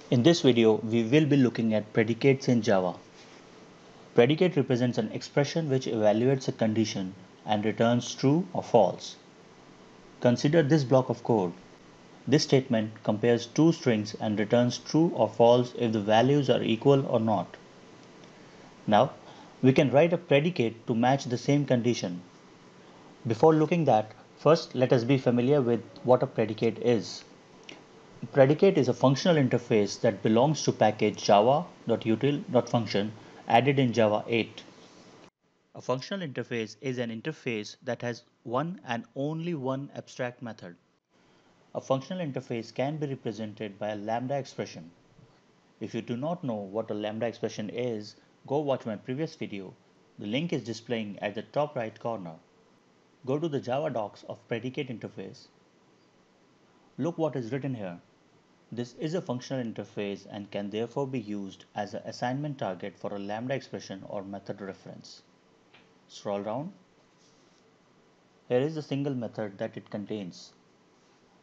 In this video, we will be looking at predicates in Java. Predicate represents an expression which evaluates a condition and returns true or false. Consider this block of code. This statement compares two strings and returns true or false if the values are equal or not. Now, we can write a predicate to match the same condition. Before looking that, first let us be familiar with what a predicate is. Predicate is a functional interface that belongs to package java.util.function added in Java 8. A functional interface is an interface that has one and only one abstract method. A functional interface can be represented by a lambda expression. If you do not know what a lambda expression is, go watch my previous video. The link is displaying at the top right corner. Go to the Java docs of predicate interface. Look what is written here. This is a functional interface and can therefore be used as an assignment target for a lambda expression or method reference. Scroll down. Here is the single method that it contains.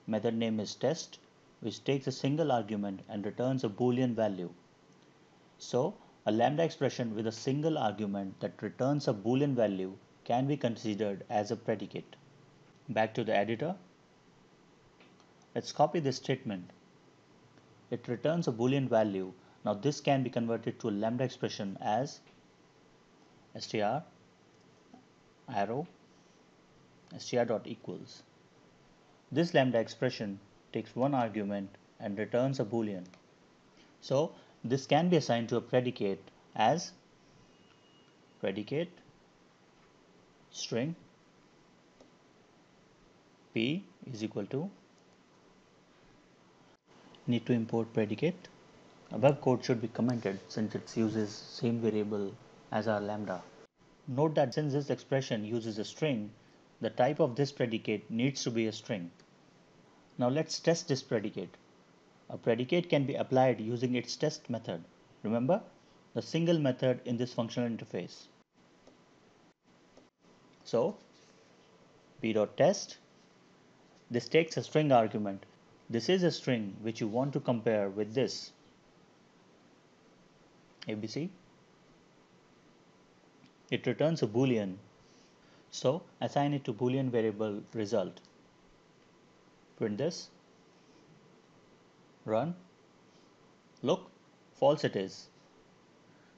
Method name is test, which takes a single argument and returns a boolean value. So, a lambda expression with a single argument that returns a boolean value can be considered as a predicate. Back to the editor. Let's copy this statement. It returns a boolean value. Now this can be converted to a lambda expression as str arrow str.equals. This lambda expression takes one argument and returns a boolean. So this can be assigned to a predicate as predicate string p is equal to, need to import predicate. Above code should be commented since it uses same variable as our lambda. Note that since this expression uses a string, the type of this predicate needs to be a string. Now let's test this predicate. A predicate can be applied using its test method. Remember, the single method in this functional interface. So, p.test, this takes a string argument. This is a string which you want to compare with this ABC. It returns a boolean. So assign it to boolean variable result. Print this. Run. Look, false it is.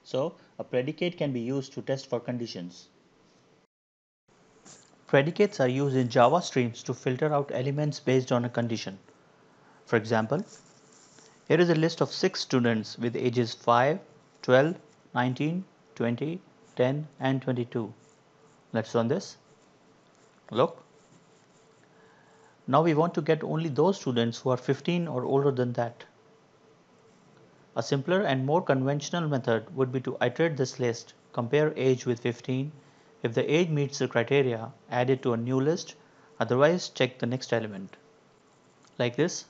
So a predicate can be used to test for conditions. Predicates are used in Java streams to filter out elements based on a condition. For example, here is a list of 6 students with ages 5, 12, 19, 20, 10 and 22. Let's run this. Look. Now we want to get only those students who are 15 or older than that. A simpler and more conventional method would be to iterate this list, compare age with 15. If the age meets the criteria, add it to a new list, otherwise check the next element. Like this.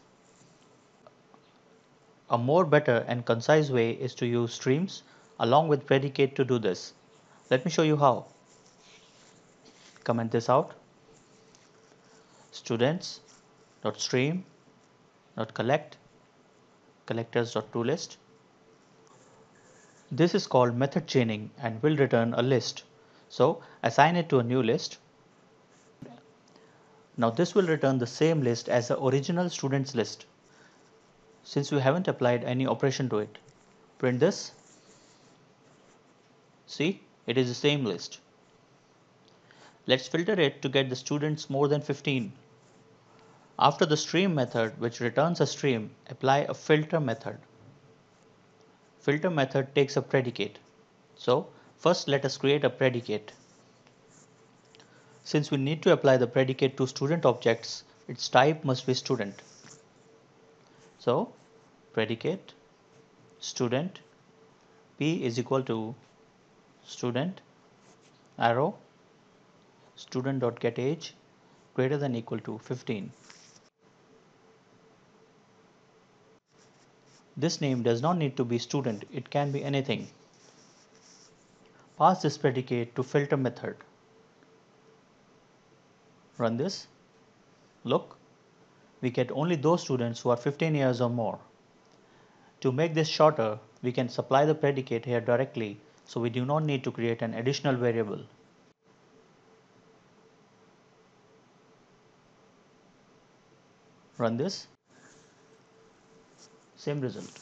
A more better and concise way is to use streams along with predicate to do this. Let me show you how. Comment this out. Students.stream.collect collectors.toList. This is called method chaining and will return a list. So assign it to a new list. Now this will return the same list as the original students list. Since we haven't applied any operation to it, print this. See, it is the same list. Let's filter it to get the students more than 15. After the stream method, which returns a stream, apply a filter method. Filter method takes a predicate. So first let us create a predicate. Since we need to apply the predicate to student objects, its type must be student. So predicate student p is equal to student arrow student.getAge greater than equal to 15. This name does not need to be student, it can be anything. Pass this predicate to filter method. Run this. Look, we get only those students who are 15 years or more. To make this shorter, we can supply the predicate here directly, so we do not need to create an additional variable. Run this. Same result.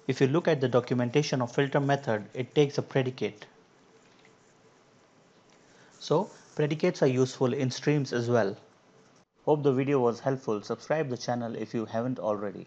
If you look at the documentation of filter method, it takes a predicate. So predicates are useful in streams as well. Hope the video was helpful. Subscribe the channel if you haven't already.